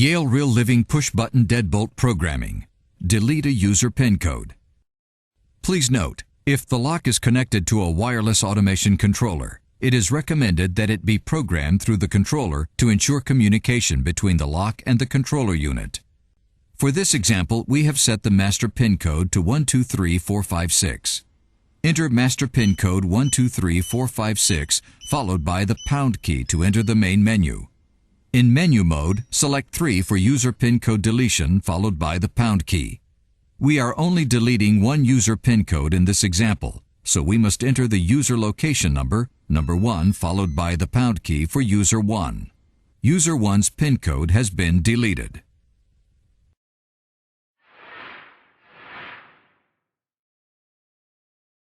Yale Real Living Push-Button Deadbolt Programming. Delete a user PIN code. Please note, if the lock is connected to a wireless automation controller, it is recommended that it be programmed through the controller to ensure communication between the lock and the controller unit. For this example, we have set the master PIN code to 123456. Enter master PIN code 123456 followed by the pound key to enter the main menu. In menu mode, select 3 for user PIN code deletion followed by the pound key. We are only deleting one user PIN code in this example, so we must enter the user location number 1 followed by the pound key for user 1. User 1's PIN code has been deleted.